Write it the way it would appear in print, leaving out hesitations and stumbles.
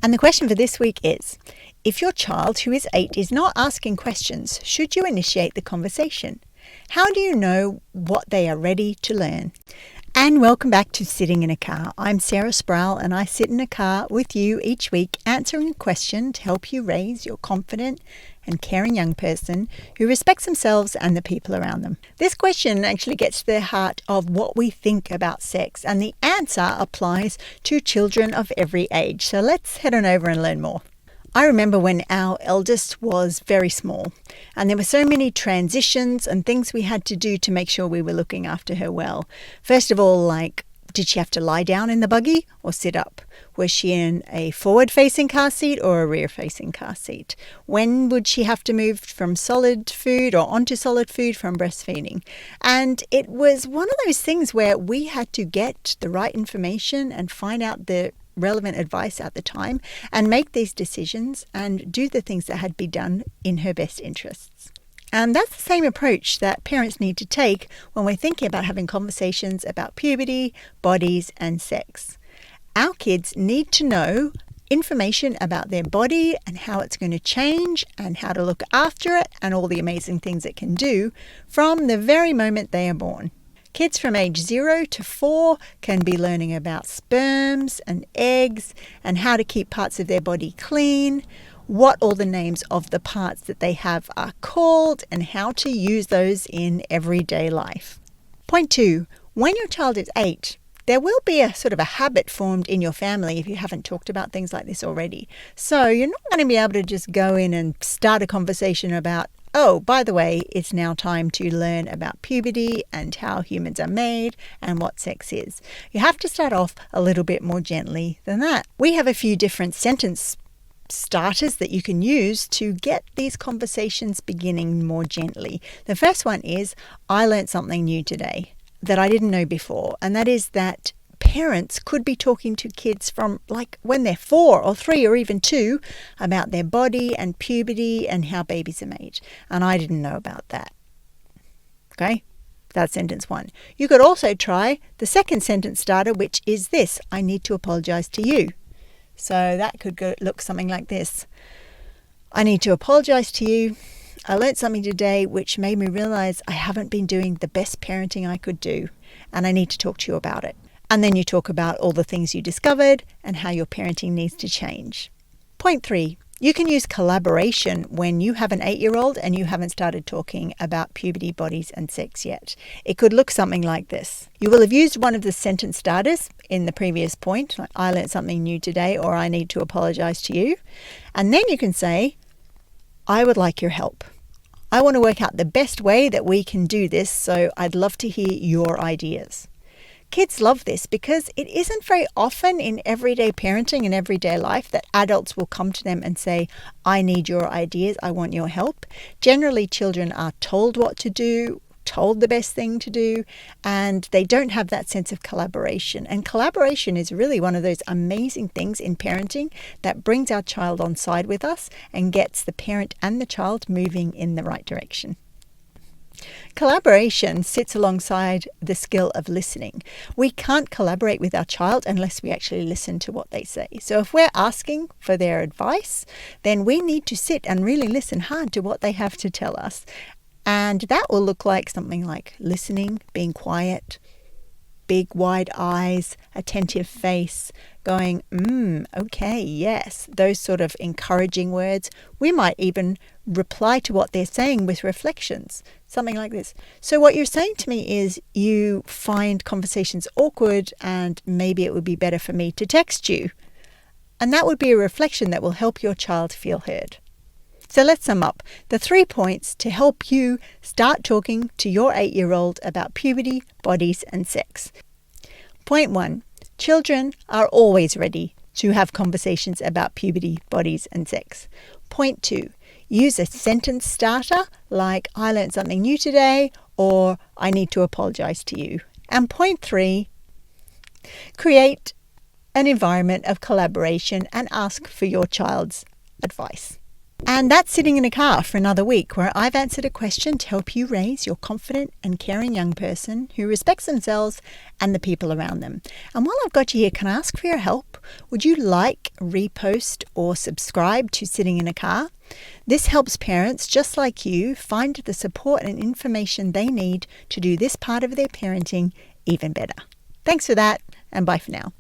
And the question for this week is, if your child who is 8 is not asking questions, should you initiate the conversation? How do you know what they are ready to learn? And welcome back to Sitting in a Car. I'm Sarah Sproul and I sit in a car with you each week answering a question to help you raise your confident and caring young person who respects themselves and the people around them. This question actually gets to the heart of what we think about sex, and the answer applies to children of every age. So let's head on over and learn more. I remember when our eldest was very small and there were so many transitions and things we had to do to make sure we were looking after her well. First of all, did she have to lie down in the buggy or sit up? Was she in a forward-facing car seat or a rear-facing car seat? When would she have to move from solid food or onto solid food from breastfeeding? And it was one of those things where we had to get the right information and find out the relevant advice at the time and make these decisions and do the things that had to be done in her best interests. And that's the same approach that parents need to take when we're thinking about having conversations about puberty, bodies, and sex. Our kids need to know information about their body and how it's going to change and how to look after it and all the amazing things it can do from the very moment they are born. Kids from age 0 to 4 can be learning about sperms and eggs and how to keep parts of their body clean, what all the names of the parts that they have are called, and how to use those in everyday life. Point 2, when your child is 8, there will be a sort of a habit formed in your family if you haven't talked about things like this already. So you're not going to be able to just go in and start a conversation about, oh, by the way, it's now time to learn about puberty and how humans are made and what sex is. You have to start off a little bit more gently than that. We have a few different sentence starters that you can use to get these conversations beginning more gently. The first one is, I learned something new today that I didn't know before, and that is that parents could be talking to kids from when they're 4 or 3 or even 2 about their body and puberty and how babies are made. And I didn't know about that. Okay, that's sentence 1. You could also try the second sentence starter, which is this: I need to apologize to you. So that could look something like this: I need to apologize to you. I learned something today which made me realize I haven't been doing the best parenting I could do, and I need to talk to you about it. And then you talk about all the things you discovered and how your parenting needs to change. Point 3, you can use collaboration when you have an 8-year-old and you haven't started talking about puberty, bodies, and sex yet. It could look something like this. You will have used one of the sentence starters in the previous point, like I learned something new today, or I need to apologize to you. And then you can say, I would like your help. I want to work out the best way that we can do this, so I'd love to hear your ideas. Kids love this because it isn't very often in everyday parenting and everyday life that adults will come to them and say, I need your ideas, I want your help. Generally, children are told what to do, told the best thing to do, and they don't have that sense of collaboration. And collaboration is really one of those amazing things in parenting that brings our child on side with us and gets the parent and the child moving in the right direction. Collaboration sits alongside the skill of listening. We can't collaborate with our child unless we actually listen to what they say. So if we're asking for their advice, then we need to sit and really listen hard to what they have to tell us. And that will look like something like listening, being quiet, big wide eyes, attentive face, going, okay, yes, those sort of encouraging words. We might even reply to what they're saying with reflections, something like this. So what you're saying to me is you find conversations awkward and maybe it would be better for me to text you. And that would be a reflection that will help your child feel heard. So let's sum up the 3 points to help you start talking to your 8-year-old about puberty, bodies, and sex. Point 1, children are always ready to have conversations about puberty, bodies, and sex. Point 2, use a sentence starter like I learned something new today or I need to apologize to you. And point 3, create an environment of collaboration and ask for your child's advice. And that's Sitting in a Car for another week, where I've answered a question to help you raise your confident and caring young person who respects themselves and the people around them. And while I've got you here, can I ask for your help? Would you like, repost, or subscribe to Sitting in a Car? This helps parents just like you find the support and information they need to do this part of their parenting even better. Thanks for that, and bye for now.